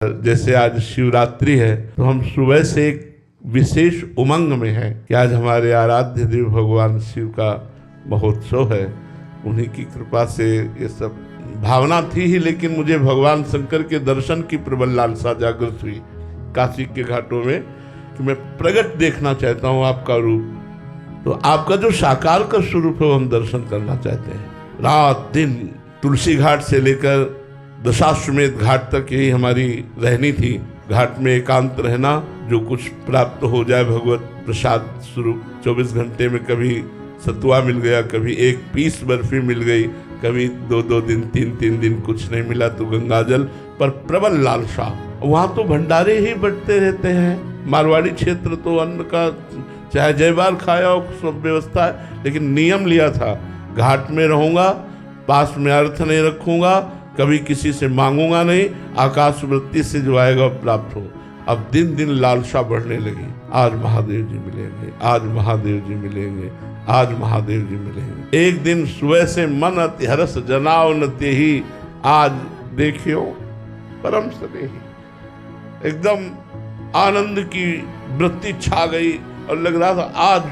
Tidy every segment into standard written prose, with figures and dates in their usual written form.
जैसे आज शिवरात्रि है तो हम सुबह से एक विशेष उमंग में हैं कि आज हमारे आराध्य देव भगवान शिव का महोत्सव है। उन्हीं की कृपा से ये सब भावना थी ही, लेकिन मुझे भगवान शंकर के दर्शन की प्रबल लालसा जागृत हुई काशी के घाटों में कि मैं प्रगट देखना चाहता हूँ आपका रूप। तो आपका जो साकार का स्वरूप है वो हम दर्शन करना चाहते हैं। रात दिन तुलसी घाट से लेकर दशाश्वमेध घाट तक यही हमारी रहनी थी। घाट में एकांत रहना, जो कुछ प्राप्त हो जाए भगवत प्रसाद स्वरूप। 24 घंटे में कभी सतुआ मिल गया, कभी एक पीस बर्फी मिल गई, कभी 2-2 दिन 3-3 दिन कुछ नहीं मिला तो गंगाजल पर प्रबल लालसा। वहाँ तो भंडारे ही बंटते रहते हैं। मारवाड़ी क्षेत्र तो अन्न का चाहे जय बार खाया हो, सब व्यवस्था है, लेकिन नियम लिया था घाट में रहूंगा, पास में अर्थ नहीं रखूंगा, कभी किसी से मांगूंगा नहीं, आकाश वृत्ति से जो आएगा प्राप्त हो। अब दिन दिन लालसा बढ़ने लगी। आज महादेव जी मिलेंगे, आज महादेव जी मिलेंगे, आज महादेव जी मिलेंगे। एक दिन सुबह से मन अति हरस जनाव न तेहि, आज देखियो परम स्नेही। एकदम आनंद की वृत्ति छा गई और लग रहा था आज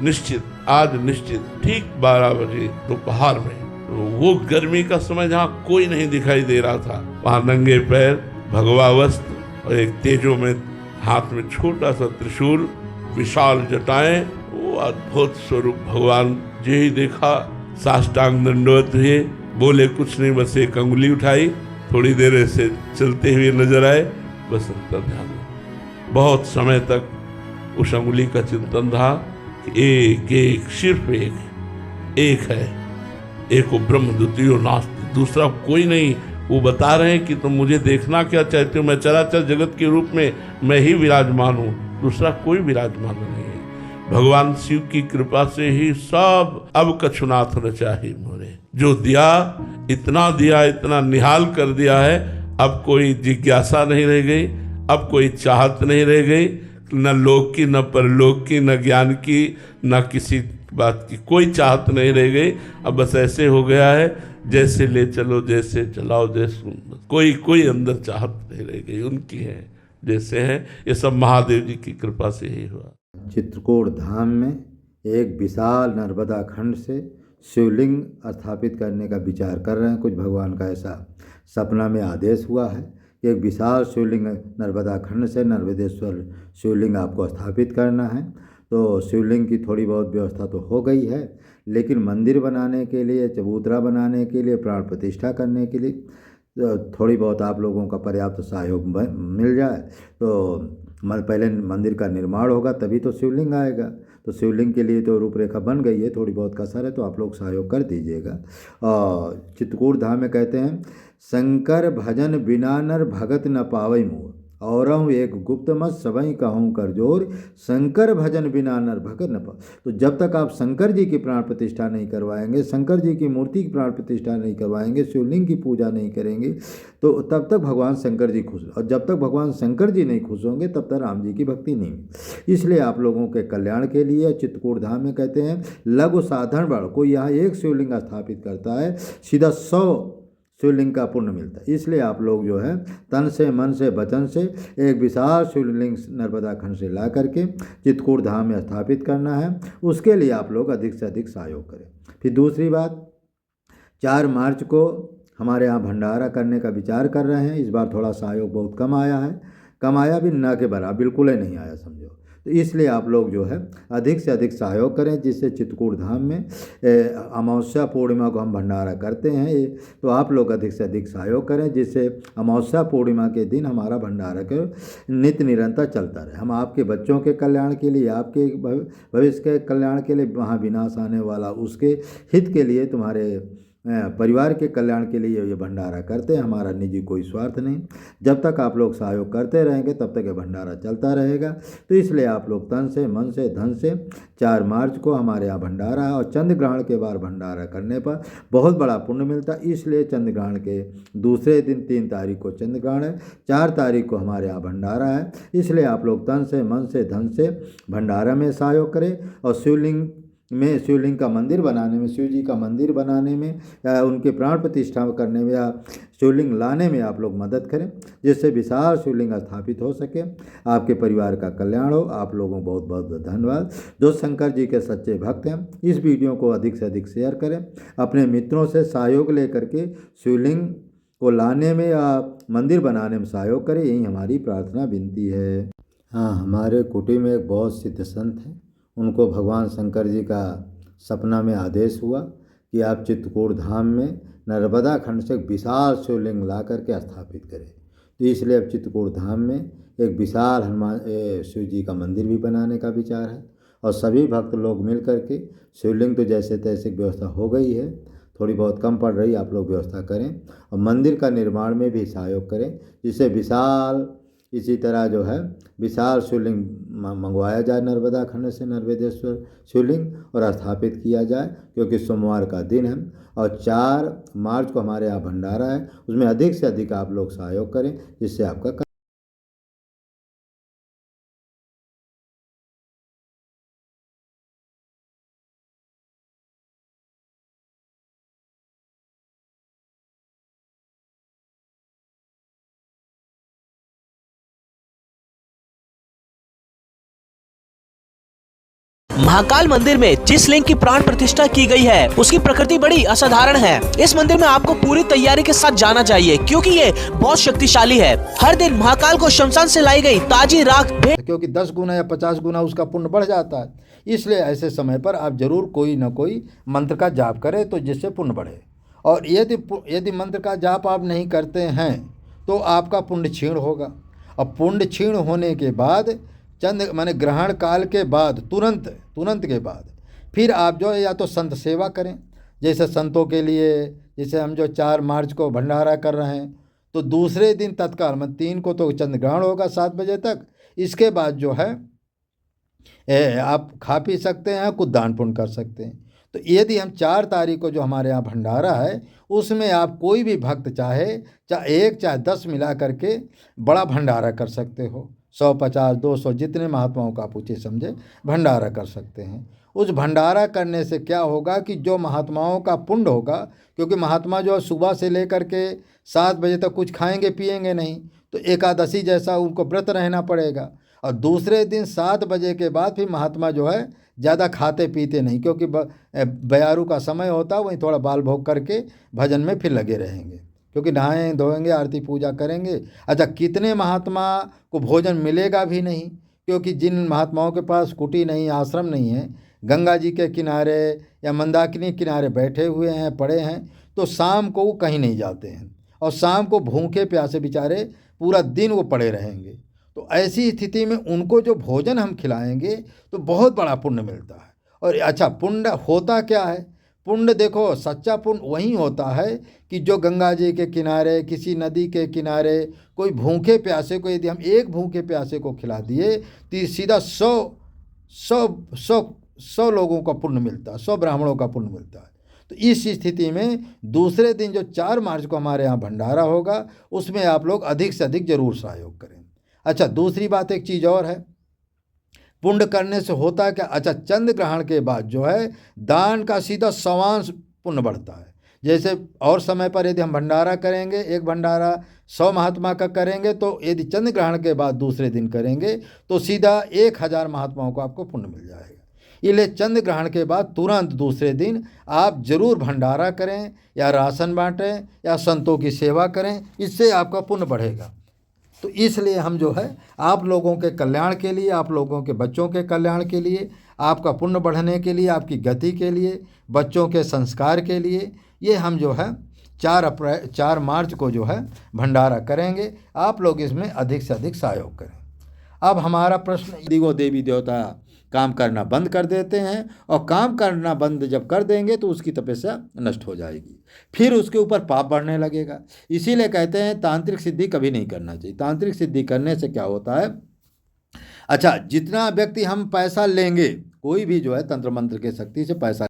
निश्चित। ठीक 12 बजे दोपहर में वो गर्मी का समय जहाँ कोई नहीं दिखाई दे रहा था, वहाँ नंगे पैर, भगवा वस्त्र और एक तेजो में हाथ में छोटा सा त्रिशूल, विशाल जटाएं, वो अद्भुत स्वरूप भगवान जी ही देखा। साष्टांग दंडवत हुए, बोले कुछ नहीं, बस एक अंगुली उठाई, थोड़ी देर ऐसे चलते हुए नजर आए, बस अंतर ध्यान। बहुत समय तक उस अंगुली का चिंतन था कि एक सिर्फ एक है, एको ब्रह्म द्वितीयो नास्ति, दूसरा कोई नहीं। वो बता रहे हैं कि तुम मुझे देखना क्या चाहते हो, मैं चराचर जगत के रूप में मैं ही विराजमान हूँ, दूसरा कोई विराजमान नहीं है। भगवान शिव की कृपा से ही सब अब कछुनाथ न चाहे मोरे। जो दिया, इतना निहाल कर दिया है, अब कोई जिज्ञासा नहीं रह गई, अब कोई चाहत नहीं रह गई, न लोक की, न परलोक की, न ज्ञान की, न किसी बात की कोई चाहत नहीं रह गई। अब बस ऐसे हो गया है जैसे ले चलो, जैसे चलाओ, जैसे कोई अंदर चाहत नहीं रह गई, उनकी है जैसे हैं। ये सब महादेव जी की कृपा से ही हुआ। चित्रकूट धाम में एक विशाल नर्मदा खंड से शिवलिंग स्थापित करने का विचार कर रहे हैं। कुछ भगवान का ऐसा सपना में आदेश हुआ है कि एक विशाल शिवलिंग नर्मदा खंड से नर्मदेश्वर शिवलिंग आपको स्थापित करना है। तो शिवलिंग की थोड़ी बहुत व्यवस्था तो हो गई है, लेकिन मंदिर बनाने के लिए, चबूतरा बनाने के लिए, प्राण प्रतिष्ठा करने के लिए थोड़ी बहुत आप लोगों का पर्याप्त सहयोग मिल जाए तो पहले मंदिर का निर्माण होगा, तभी तो शिवलिंग आएगा। तो शिवलिंग के लिए तो रूपरेखा बन गई है, थोड़ी बहुत कसर है, तो आप लोग सहयोग कर दीजिएगा। और चित्रकूट धाम में कहते हैं, शंकर भजन बिना नर भगत न पावई मोर, औरहूँ एक गुप्त मत सबई कहूँ कर जोर, शंकर भजन बिना नर भगत न पा। तो जब तक आप शंकर जी की प्राण प्रतिष्ठा नहीं करवाएंगे, शंकर जी की मूर्ति की प्राण प्रतिष्ठा नहीं करवाएंगे, शिवलिंग की पूजा नहीं करेंगे, तो तब तक भगवान शंकर जी खुश, और जब तक भगवान शंकर जी नहीं खुश होंगे तब तक राम जी की भक्ति नहीं। इसलिए आप लोगों के कल्याण के लिए चित्रकूट धाम में कहते हैं, लघु साधारण बड़, कोई यहाँ एक शिवलिंग स्थापित करता है, सीधा 100 शिवलिंग का पुण्य मिलता है। इसलिए आप लोग जो है तन से, मन से, वचन से एक विशाल शिवलिंग नर्मदा खंड से ला करके चित्रकूट धाम में स्थापित करना है। उसके लिए आप लोग अधिक से अधिक सहयोग करें। फिर दूसरी बात, 4 मार्च को हमारे यहाँ भंडारा करने का विचार कर रहे हैं। इस बार थोड़ा सहयोग बहुत कम आया है, कम आया भी ना के बराबर, बिल्कुल ही नहीं आया समझो। तो इसलिए आप लोग जो है अधिक से अधिक सहयोग करें, जिससे चित्रकूट धाम में अमावस्या पूर्णिमा को हम भंडारा करते हैं, तो आप लोग अधिक से अधिक सहयोग करें, जिससे अमावस्या पूर्णिमा के दिन हमारा भंडारा के नित्य निरंतर चलता रहे। हम आपके बच्चों के कल्याण के लिए, आपके भविष्य के कल्याण के लिए, वहाँ विनाश आने वाला उसके हित के लिए, तुम्हारे परिवार के कल्याण के लिए ये भंडारा करते हैं। हमारा निजी कोई स्वार्थ नहीं। जब तक आप लोग सहयोग करते रहेंगे तब तक ये भंडारा चलता रहेगा। तो इसलिए आप लोग तन से, मन से, धन से 4 मार्च को हमारे यहाँ भंडारा है, और चंद्र ग्रहण के बाद भंडारा करने पर बहुत बड़ा पुण्य मिलता है। इसलिए चंद्र ग्रहण के दूसरे दिन 3 तारीख को चंद्र ग्रहण है, 4 तारीख को हमारे यहाँ भंडारा है। इसलिए आप लोग तन से, मन से, धन से भंडारा में सहयोग करें, और शिवलिंग में, शिवलिंग का मंदिर बनाने में, शिव जी का मंदिर बनाने में या उनके प्राण प्रतिष्ठा करने में या शिवलिंग लाने में आप लोग मदद करें, जिससे विशाल शिवलिंग स्थापित हो सके। आपके परिवार का कल्याण हो। आप लोगों को बहुत बहुत धन्यवाद। जो शंकर जी के सच्चे भक्त हैं, इस वीडियो को अधिक से अधिक शेयर करें। अपने मित्रों से सहयोग लेकर के शिवलिंग को लाने में या मंदिर बनाने में सहयोग करें, यही हमारी प्रार्थना विनती है। हाँ, हमारे कुटी में एक बहुत सिद्ध संत हैं। उनको भगवान शंकर जी का सपना में आदेश हुआ कि आप चित्रकूट धाम में नर्मदा खंड से एक विशाल शिवलिंग ला करके स्थापित करें। तो इसलिए अब चित्रकूट धाम में एक विशाल शिव जी का मंदिर भी बनाने का विचार है और सभी भक्त लोग मिल करके, शिवलिंग तो जैसे तैसे व्यवस्था हो गई है, थोड़ी बहुत कम पड़ रही, आप लोग व्यवस्था करें और मंदिर का निर्माण में भी सहयोग करें, जिससे विशाल, इसी तरह जो है विशाल शिवलिंग मंगवाया जाए नर्मदा खंड से, नर्मदेश्वर शिवलिंग, और स्थापित किया जाए। क्योंकि सोमवार का दिन है और 4 मार्च को हमारे यहाँ भंडारा है, उसमें अधिक से अधिक आप लोग सहयोग करें, जिससे आपका महाकाल मंदिर में जिस लिंग की प्राण प्रतिष्ठा की गई है, उसकी प्रकृति बड़ी असाधारण है। इस मंदिर में आपको पूरी तैयारी के साथ जाना चाहिए, क्योंकि ये बहुत शक्तिशाली है। हर दिन महाकाल को शमशान से लाई गई ताजी राख, क्योंकि 10 गुना या 50 गुना उसका पुण्य बढ़ जाता है। इसलिए ऐसे समय पर आप जरूर कोई न कोई मंत्र का जाप करें, तो जिससे पुण्य बढ़े। और यदि मंत्र का जाप आप नहीं करते हैं तो आपका पुण्य क्षीण होगा, और पुण्य क्षीण होने के बाद माने ग्रहण काल के बाद तुरंत के बाद फिर आप जो है या तो संत सेवा करें, जैसे संतों के लिए, जैसे हम जो 4 मार्च को भंडारा कर रहे हैं, तो दूसरे दिन तत्काल, मतलब 3 को तो चंद्र ग्रहण होगा 7 बजे तक। इसके बाद जो है आप खा पी सकते हैं, कुछ दान पुण्य कर सकते हैं। तो यदि हम 4 तारीख को जो हमारे यहाँ भंडारा है, उसमें आप कोई भी भक्त चाहे 1 चाहे 10 मिला करके बड़ा भंडारा कर सकते हो। 100, 50, 200 जितने महात्माओं का आप उचित समझे भंडारा कर सकते हैं। उस भंडारा करने से क्या होगा कि जो महात्माओं का पुण्य होगा, क्योंकि महात्मा जो सुबह से लेकर के 7 बजे तक कुछ खाएंगे पिएंगे नहीं, तो एकादशी जैसा उनको व्रत रहना पड़ेगा। और दूसरे दिन 7 बजे के बाद फिर महात्मा जो है ज़्यादा खाते पीते नहीं, क्योंकि बयारू का समय होता है, वहीं थोड़ा बाल भोग करके भजन में फिर लगे रहेंगे, क्योंकि नहाएं धोएंगे, आरती पूजा करेंगे। अच्छा, कितने महात्मा को भोजन मिलेगा भी नहीं, क्योंकि जिन महात्माओं के पास कुटी नहीं, आश्रम नहीं है, गंगा जी के किनारे या मंदाकिनी किनारे बैठे हुए हैं, पड़े हैं, तो शाम को वो कहीं नहीं जाते हैं, और शाम को भूखे प्यासे बेचारे पूरा दिन वो पड़े रहेंगे। तो ऐसी स्थिति में उनको जो भोजन हम खिलाएंगे तो बहुत बड़ा पुण्य मिलता है। और अच्छा, पुण्य होता क्या है? पुण्य देखो, सच्चा पुण्य वही होता है कि जो गंगा जी के किनारे, किसी नदी के किनारे कोई भूखे प्यासे को, यदि हम एक भूखे प्यासे को खिला दिए तो सीधा 100 लोगों का पुण्य मिलता है, 100 ब्राह्मणों का पुण्य मिलता है। तो इस स्थिति में दूसरे दिन जो 4 मार्च को हमारे यहाँ भंडारा होगा, उसमें आप लोग अधिक से अधिक जरूर सहयोग करें। अच्छा, दूसरी बात एक चीज़ और है, पुण्य करने से होता है क्या? अच्छा, चंद्र ग्रहण के बाद जो है दान का सीधा 100 पुण्य बढ़ता है। जैसे और समय पर यदि हम भंडारा करेंगे, एक भंडारा 100 महात्मा का करेंगे, तो यदि चंद्र ग्रहण के बाद दूसरे दिन करेंगे तो सीधा 1000 महात्माओं को आपको पुण्य मिल जाएगा। इसलिए चंद्र ग्रहण के बाद तुरंत दूसरे दिन आप जरूर भंडारा करें, या राशन बांटें, या संतों की सेवा करें, इससे आपका पुण्य बढ़ेगा। तो इसलिए हम जो है आप लोगों के कल्याण के लिए, आप लोगों के बच्चों के कल्याण के लिए, आपका पुण्य बढ़ने के लिए, आपकी गति के लिए, बच्चों के संस्कार के लिए, ये हम जो है 4 मार्च को जो है भंडारा करेंगे। आप लोग इसमें अधिक से अधिक सहयोग करें। अब हमारा प्रश्न, यदि वो देवी देवता काम करना बंद कर देते हैं, और काम करना बंद जब कर देंगे तो उसकी तपस्या नष्ट हो जाएगी, फिर उसके ऊपर पाप बढ़ने लगेगा। इसीलिए कहते हैं तांत्रिक सिद्धि कभी नहीं करना चाहिए। तांत्रिक सिद्धि करने से क्या होता है? अच्छा, जितना व्यक्ति हम पैसा लेंगे, कोई भी जो है तंत्र मंत्र के शक्ति से पैसा